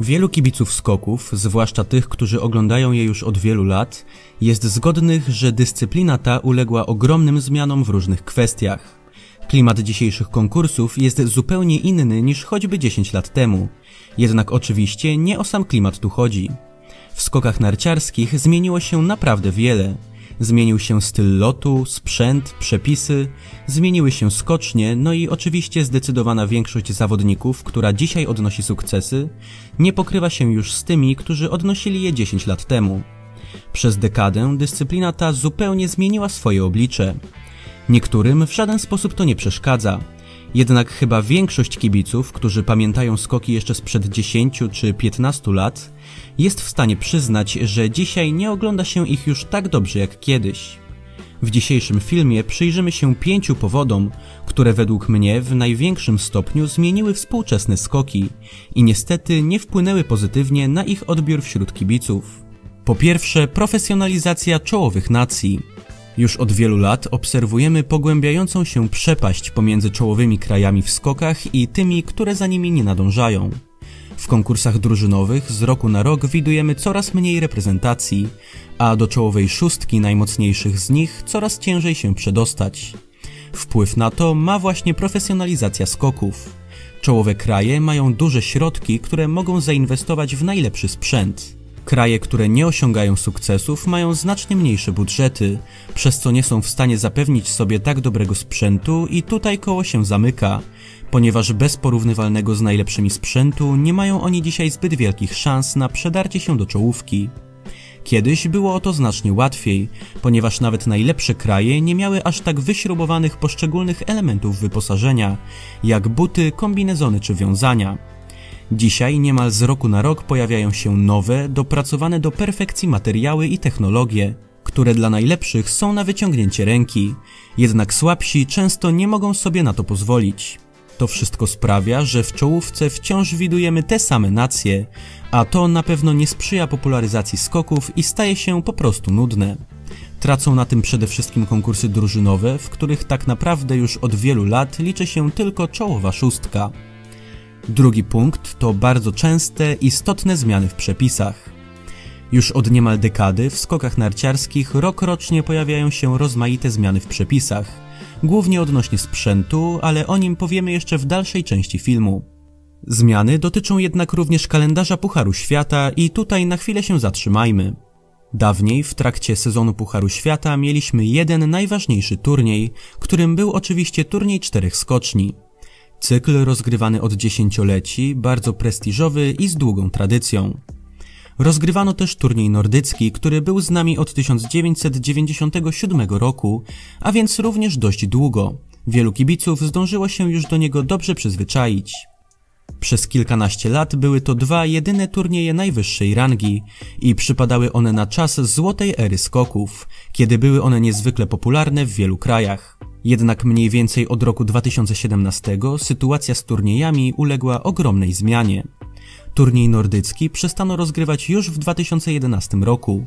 Wielu kibiców skoków, zwłaszcza tych, którzy oglądają je już od wielu lat, jest zgodnych, że dyscyplina ta uległa ogromnym zmianom w różnych kwestiach. Klimat dzisiejszych konkursów jest zupełnie inny niż choćby 10 lat temu, jednak oczywiście nie o sam klimat tu chodzi. W skokach narciarskich zmieniło się naprawdę wiele. Zmienił się styl lotu, sprzęt, przepisy, zmieniły się skocznie, no i oczywiście zdecydowana większość zawodników, która dzisiaj odnosi sukcesy, nie pokrywa się już z tymi, którzy odnosili je 10 lat temu. Przez dekadę dyscyplina ta zupełnie zmieniła swoje oblicze. Niektórym w żaden sposób to nie przeszkadza. Jednak chyba większość kibiców, którzy pamiętają skoki jeszcze sprzed 10 czy 15 lat, jest w stanie przyznać, że dzisiaj nie ogląda się ich już tak dobrze jak kiedyś. W dzisiejszym filmie przyjrzymy się 5 powodom, które według mnie w największym stopniu zmieniły współczesne skoki i niestety nie wpłynęły pozytywnie na ich odbiór wśród kibiców. Po pierwsze, profesjonalizacja czołowych nacji. Już od wielu lat obserwujemy pogłębiającą się przepaść pomiędzy czołowymi krajami w skokach i tymi, które za nimi nie nadążają. W konkursach drużynowych z roku na rok widujemy coraz mniej reprezentacji, a do czołowej szóstki najmocniejszych z nich coraz ciężej się przedostać. Wpływ na to ma właśnie profesjonalizacja skoków. Czołowe kraje mają duże środki, które mogą zainwestować w najlepszy sprzęt. Kraje, które nie osiągają sukcesów, mają znacznie mniejsze budżety, przez co nie są w stanie zapewnić sobie tak dobrego sprzętu i tutaj koło się zamyka, ponieważ bez porównywalnego z najlepszymi sprzętu nie mają oni dzisiaj zbyt wielkich szans na przedarcie się do czołówki. Kiedyś było o to znacznie łatwiej, ponieważ nawet najlepsze kraje nie miały aż tak wyśrubowanych poszczególnych elementów wyposażenia, jak buty, kombinezony czy wiązania. Dzisiaj niemal z roku na rok pojawiają się nowe, dopracowane do perfekcji materiały i technologie, które dla najlepszych są na wyciągnięcie ręki, jednak słabsi często nie mogą sobie na to pozwolić. To wszystko sprawia, że w czołówce wciąż widujemy te same nacje, a to na pewno nie sprzyja popularyzacji skoków i staje się po prostu nudne. Tracą na tym przede wszystkim konkursy drużynowe, w których tak naprawdę już od wielu lat liczy się tylko czołowa szóstka. Drugi punkt to bardzo częste, istotne zmiany w przepisach. Już od niemal dekady w skokach narciarskich rokrocznie pojawiają się rozmaite zmiany w przepisach, głównie odnośnie sprzętu, ale o nim powiemy jeszcze w dalszej części filmu. Zmiany dotyczą jednak również kalendarza Pucharu Świata i tutaj na chwilę się zatrzymajmy. Dawniej w trakcie sezonu Pucharu Świata mieliśmy jeden najważniejszy turniej, którym był oczywiście turniej 4 skoczni. Cykl rozgrywany od dziesięcioleci, bardzo prestiżowy i z długą tradycją. Rozgrywano też turniej nordycki, który był z nami od 1997 roku, a więc również dość długo. Wielu kibiców zdążyło się już do niego dobrze przyzwyczaić. Przez kilkanaście lat były to dwa jedyne turnieje najwyższej rangi i przypadały one na czas złotej ery skoków, kiedy były one niezwykle popularne w wielu krajach. Jednak mniej więcej od roku 2017 sytuacja z turniejami uległa ogromnej zmianie. Turniej nordycki przestano rozgrywać już w 2011 roku,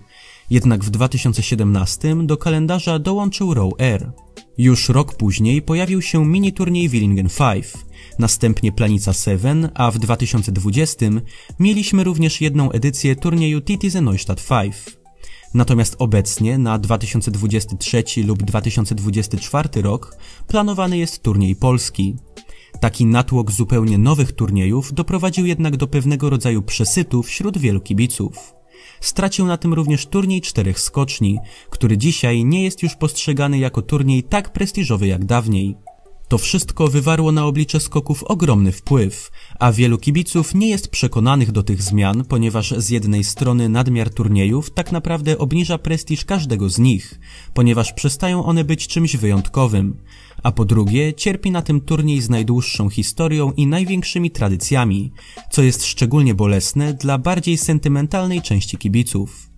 jednak w 2017 do kalendarza dołączył Row Air. Już rok później pojawił się mini turniej Willingen 5, następnie Planica 7, a w 2020 mieliśmy również jedną edycję turnieju Titisee Neustadt 5. Natomiast obecnie na 2023 lub 2024 rok planowany jest turniej polski. Taki natłok zupełnie nowych turniejów doprowadził jednak do pewnego rodzaju przesytu wśród wielu kibiców. Stracił na tym również turniej 4 skoczni, który dzisiaj nie jest już postrzegany jako turniej tak prestiżowy jak dawniej. To wszystko wywarło na oblicze skoków ogromny wpływ, a wielu kibiców nie jest przekonanych do tych zmian, ponieważ z jednej strony nadmiar turniejów tak naprawdę obniża prestiż każdego z nich, ponieważ przestają one być czymś wyjątkowym, a po drugie cierpi na tym turniej z najdłuższą historią i największymi tradycjami, co jest szczególnie bolesne dla bardziej sentymentalnej części kibiców.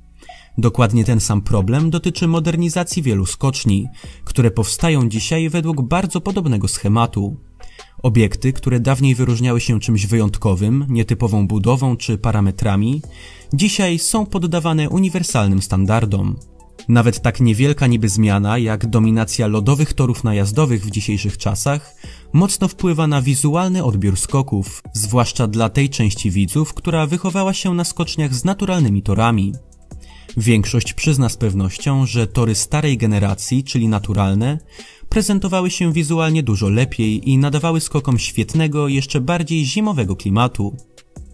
Dokładnie ten sam problem dotyczy modernizacji wielu skoczni, które powstają dzisiaj według bardzo podobnego schematu. Obiekty, które dawniej wyróżniały się czymś wyjątkowym, nietypową budową czy parametrami, dzisiaj są poddawane uniwersalnym standardom. Nawet tak niewielka niby zmiana jak dominacja lodowych torów najazdowych w dzisiejszych czasach mocno wpływa na wizualny odbiór skoków, zwłaszcza dla tej części widzów, która wychowała się na skoczniach z naturalnymi torami. Większość przyzna z pewnością, że tory starej generacji, czyli naturalne, prezentowały się wizualnie dużo lepiej i nadawały skokom świetnego, jeszcze bardziej zimowego klimatu.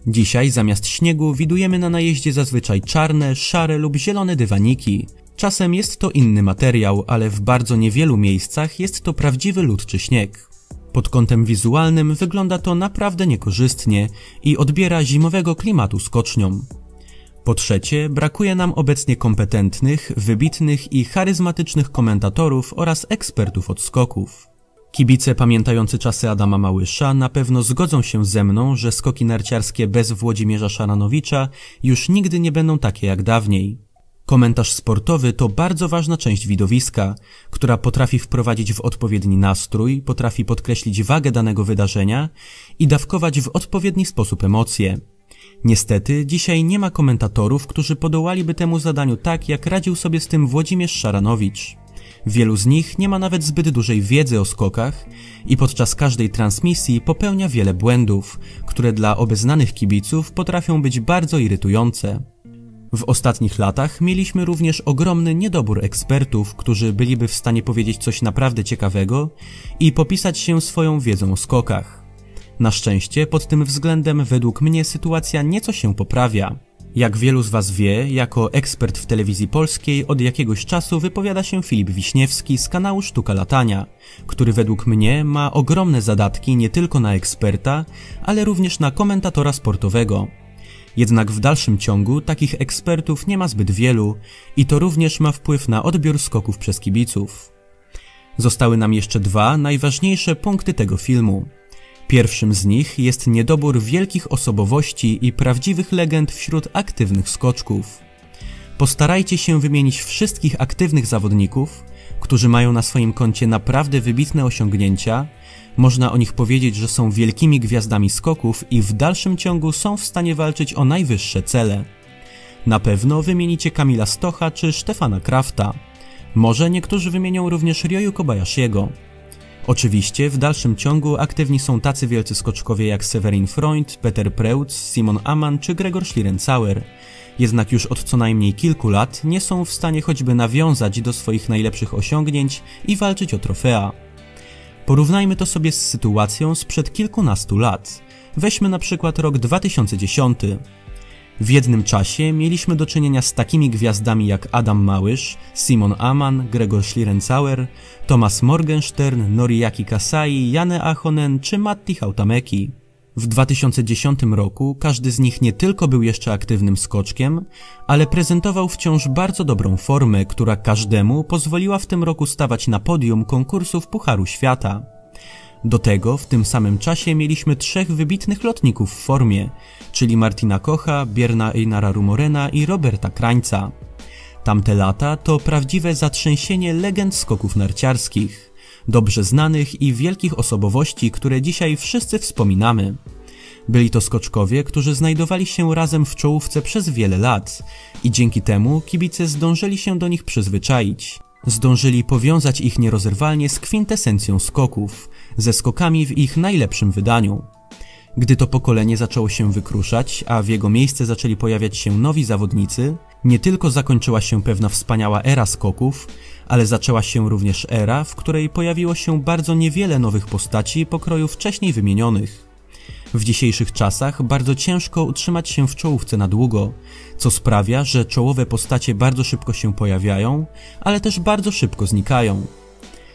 Dzisiaj zamiast śniegu widujemy na najeździe zazwyczaj czarne, szare lub zielone dywaniki. Czasem jest to inny materiał, ale w bardzo niewielu miejscach jest to prawdziwy lód czy śnieg. Pod kątem wizualnym wygląda to naprawdę niekorzystnie i odbiera zimowego klimatu skoczniom. Po trzecie, brakuje nam obecnie kompetentnych, wybitnych i charyzmatycznych komentatorów oraz ekspertów od skoków. Kibice pamiętający czasy Adama Małysza na pewno zgodzą się ze mną, że skoki narciarskie bez Włodzimierza Szaranowicza już nigdy nie będą takie jak dawniej. Komentarz sportowy to bardzo ważna część widowiska, która potrafi wprowadzić w odpowiedni nastrój, potrafi podkreślić wagę danego wydarzenia i dawkować w odpowiedni sposób emocje. Niestety, dzisiaj nie ma komentatorów, którzy podołaliby temu zadaniu tak, jak radził sobie z tym Włodzimierz Szaranowicz. Wielu z nich nie ma nawet zbyt dużej wiedzy o skokach i podczas każdej transmisji popełnia wiele błędów, które dla obeznanych kibiców potrafią być bardzo irytujące. W ostatnich latach mieliśmy również ogromny niedobór ekspertów, którzy byliby w stanie powiedzieć coś naprawdę ciekawego i popisać się swoją wiedzą o skokach. Na szczęście pod tym względem według mnie sytuacja nieco się poprawia. Jak wielu z Was wie, jako ekspert w telewizji polskiej od jakiegoś czasu wypowiada się Filip Wiśniewski z kanału Sztuka Latania, który według mnie ma ogromne zadatki nie tylko na eksperta, ale również na komentatora sportowego. Jednak w dalszym ciągu takich ekspertów nie ma zbyt wielu i to również ma wpływ na odbiór skoków przez kibiców. Zostały nam jeszcze dwa najważniejsze punkty tego filmu. Pierwszym z nich jest niedobór wielkich osobowości i prawdziwych legend wśród aktywnych skoczków. Postarajcie się wymienić wszystkich aktywnych zawodników, którzy mają na swoim koncie naprawdę wybitne osiągnięcia. Można o nich powiedzieć, że są wielkimi gwiazdami skoków i w dalszym ciągu są w stanie walczyć o najwyższe cele. Na pewno wymienicie Kamila Stocha czy Stefana Krafta. Może niektórzy wymienią również Ryoyu Kobayashiego. Oczywiście w dalszym ciągu aktywni są tacy wielcy skoczkowie jak Severin Freund, Peter Preutz, Simon Ammann czy Gregor Schlierenzauer. Jednak już od co najmniej kilku lat nie są w stanie choćby nawiązać do swoich najlepszych osiągnięć i walczyć o trofea. Porównajmy to sobie z sytuacją sprzed kilkunastu lat. Weźmy na przykład rok 2010. W jednym czasie mieliśmy do czynienia z takimi gwiazdami jak Adam Małysz, Simon Ammann, Gregor Schlierenzauer, Thomas Morgenstern, Noriaki Kasai, Janne Ahonen czy Matti Hautamäki. W 2010 roku każdy z nich nie tylko był jeszcze aktywnym skoczkiem, ale prezentował wciąż bardzo dobrą formę, która każdemu pozwoliła w tym roku stawać na podium konkursów Pucharu Świata. Do tego w tym samym czasie mieliśmy trzech wybitnych lotników w formie, czyli Martina Kocha, Björna Einara Rumorena i Roberta Krańca. Tamte lata to prawdziwe zatrzęsienie legend skoków narciarskich, dobrze znanych i wielkich osobowości, które dzisiaj wszyscy wspominamy. Byli to skoczkowie, którzy znajdowali się razem w czołówce przez wiele lat i dzięki temu kibice zdążyli się do nich przyzwyczaić. Zdążyli powiązać ich nierozerwalnie z kwintesencją skoków, ze skokami w ich najlepszym wydaniu. Gdy to pokolenie zaczęło się wykruszać, a w jego miejsce zaczęli pojawiać się nowi zawodnicy, nie tylko zakończyła się pewna wspaniała era skoków, ale zaczęła się również era, w której pojawiło się bardzo niewiele nowych postaci pokroju wcześniej wymienionych. W dzisiejszych czasach bardzo ciężko utrzymać się w czołówce na długo, co sprawia, że czołowe postacie bardzo szybko się pojawiają, ale też bardzo szybko znikają.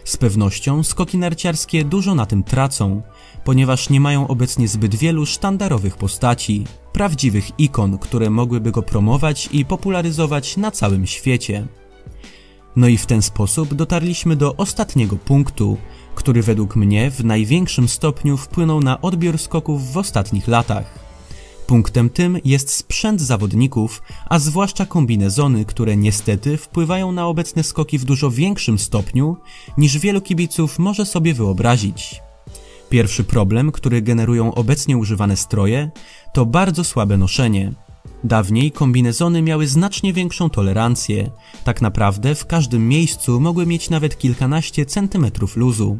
Z pewnością skoki narciarskie dużo na tym tracą, ponieważ nie mają obecnie zbyt wielu sztandarowych postaci, prawdziwych ikon, które mogłyby go promować i popularyzować na całym świecie. No i w ten sposób dotarliśmy do ostatniego punktu, który według mnie w największym stopniu wpłynął na odbiór skoków w ostatnich latach. Punktem tym jest sprzęt zawodników, a zwłaszcza kombinezony, które niestety wpływają na obecne skoki w dużo większym stopniu, niż wielu kibiców może sobie wyobrazić. Pierwszy problem, który generują obecnie używane stroje, to bardzo słabe noszenie. Dawniej kombinezony miały znacznie większą tolerancję, tak naprawdę w każdym miejscu mogły mieć nawet kilkanaście centymetrów luzu.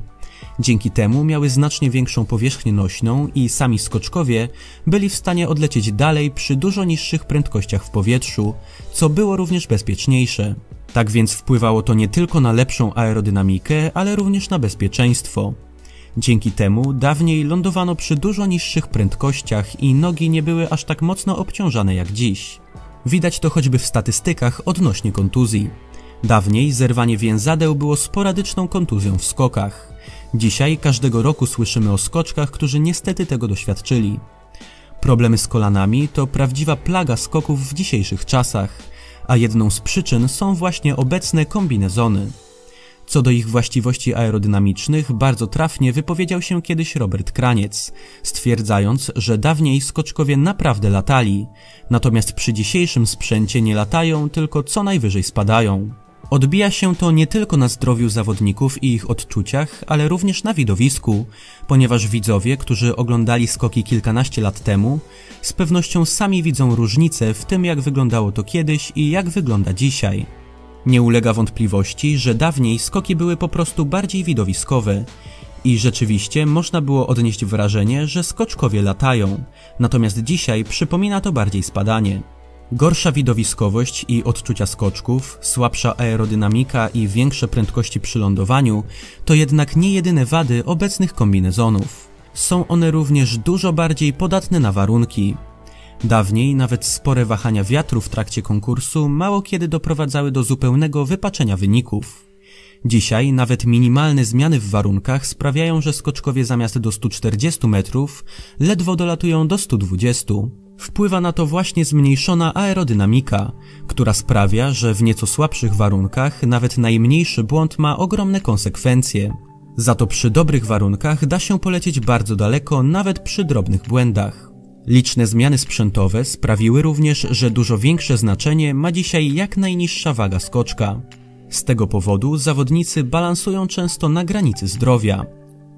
Dzięki temu miały znacznie większą powierzchnię nośną i sami skoczkowie byli w stanie odlecieć dalej przy dużo niższych prędkościach w powietrzu, co było również bezpieczniejsze. Tak więc wpływało to nie tylko na lepszą aerodynamikę, ale również na bezpieczeństwo. Dzięki temu dawniej lądowano przy dużo niższych prędkościach i nogi nie były aż tak mocno obciążane jak dziś. Widać to choćby w statystykach odnośnie kontuzji. Dawniej zerwanie więzadeł było sporadyczną kontuzją w skokach. Dzisiaj każdego roku słyszymy o skoczkach, którzy niestety tego doświadczyli. Problemy z kolanami to prawdziwa plaga skoków w dzisiejszych czasach, a jedną z przyczyn są właśnie obecne kombinezony. Co do ich właściwości aerodynamicznych, bardzo trafnie wypowiedział się kiedyś Robert Kraniec, stwierdzając, że dawniej skoczkowie naprawdę latali, natomiast przy dzisiejszym sprzęcie nie latają, tylko co najwyżej spadają. Odbija się to nie tylko na zdrowiu zawodników i ich odczuciach, ale również na widowisku, ponieważ widzowie, którzy oglądali skoki kilkanaście lat temu, z pewnością sami widzą różnicę w tym, jak wyglądało to kiedyś i jak wygląda dzisiaj. Nie ulega wątpliwości, że dawniej skoki były po prostu bardziej widowiskowe i rzeczywiście można było odnieść wrażenie, że skoczkowie latają, natomiast dzisiaj przypomina to bardziej spadanie. Gorsza widowiskowość i odczucia skoczków, słabsza aerodynamika i większe prędkości przy lądowaniu to jednak nie jedyne wady obecnych kombinezonów. Są one również dużo bardziej podatne na warunki. Dawniej nawet spore wahania wiatru w trakcie konkursu mało kiedy doprowadzały do zupełnego wypaczenia wyników. Dzisiaj nawet minimalne zmiany w warunkach sprawiają, że skoczkowie zamiast do 140 metrów ledwo dolatują do 120. Wpływa na to właśnie zmniejszona aerodynamika, która sprawia, że w nieco słabszych warunkach nawet najmniejszy błąd ma ogromne konsekwencje. Za to przy dobrych warunkach da się polecieć bardzo daleko nawet przy drobnych błędach. Liczne zmiany sprzętowe sprawiły również, że dużo większe znaczenie ma dzisiaj jak najniższa waga skoczka. Z tego powodu zawodnicy balansują często na granicy zdrowia.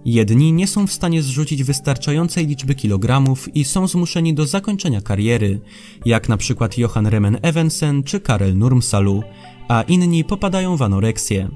Jedni nie są w stanie zrzucić wystarczającej liczby kilogramów i są zmuszeni do zakończenia kariery, jak na przykład Johan Remen Evensen czy Karel Nurmsalu, a inni popadają w anoreksję.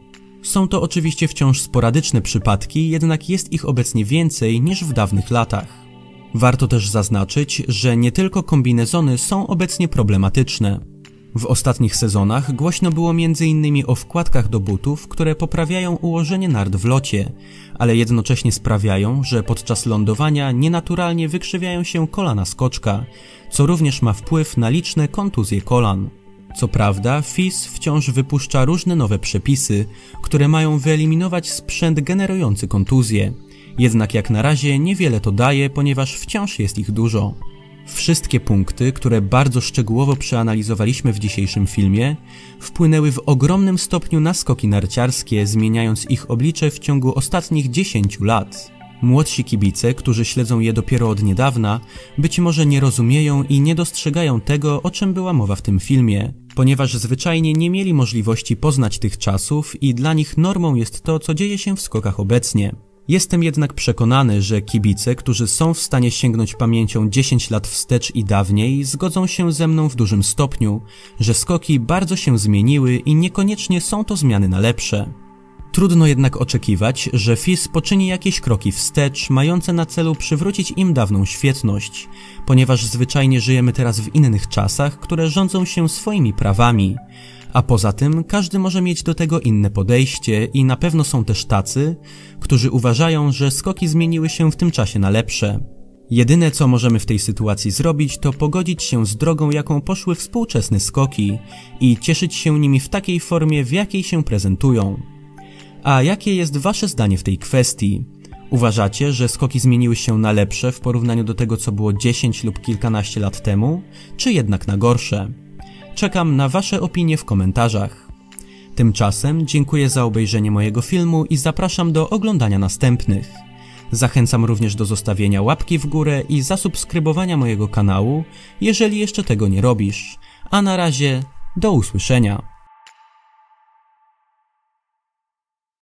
Są to oczywiście wciąż sporadyczne przypadki, jednak jest ich obecnie więcej niż w dawnych latach. Warto też zaznaczyć, że nie tylko kombinezony są obecnie problematyczne. W ostatnich sezonach głośno było m.in. o wkładkach do butów, które poprawiają ułożenie nart w locie, ale jednocześnie sprawiają, że podczas lądowania nienaturalnie wykrzywiają się kolana skoczka, co również ma wpływ na liczne kontuzje kolan. Co prawda, FIS wciąż wypuszcza różne nowe przepisy, które mają wyeliminować sprzęt generujący kontuzje. Jednak jak na razie niewiele to daje, ponieważ wciąż jest ich dużo. Wszystkie punkty, które bardzo szczegółowo przeanalizowaliśmy w dzisiejszym filmie, wpłynęły w ogromnym stopniu na skoki narciarskie, zmieniając ich oblicze w ciągu ostatnich 10 lat. Młodsi kibice, którzy śledzą je dopiero od niedawna, być może nie rozumieją i nie dostrzegają tego, o czym była mowa w tym filmie, ponieważ zwyczajnie nie mieli możliwości poznać tych czasów i dla nich normą jest to, co dzieje się w skokach obecnie. Jestem jednak przekonany, że kibice, którzy są w stanie sięgnąć pamięcią 10 lat wstecz i dawniej, zgodzą się ze mną w dużym stopniu, że skoki bardzo się zmieniły i niekoniecznie są to zmiany na lepsze. Trudno jednak oczekiwać, że FIS poczyni jakieś kroki wstecz, mające na celu przywrócić im dawną świetność, ponieważ zwyczajnie żyjemy teraz w innych czasach, które rządzą się swoimi prawami. A poza tym każdy może mieć do tego inne podejście i na pewno są też tacy, którzy uważają, że skoki zmieniły się w tym czasie na lepsze. Jedyne co możemy w tej sytuacji zrobić, to pogodzić się z drogą, jaką poszły współczesne skoki i cieszyć się nimi w takiej formie, w jakiej się prezentują. A jakie jest wasze zdanie w tej kwestii? Uważacie, że skoki zmieniły się na lepsze w porównaniu do tego, co było 10 lub kilkanaście lat temu, czy jednak na gorsze? Czekam na wasze opinie w komentarzach. Tymczasem dziękuję za obejrzenie mojego filmu i zapraszam do oglądania następnych. Zachęcam również do zostawienia łapki w górę i zasubskrybowania mojego kanału, jeżeli jeszcze tego nie robisz. A na razie, do usłyszenia.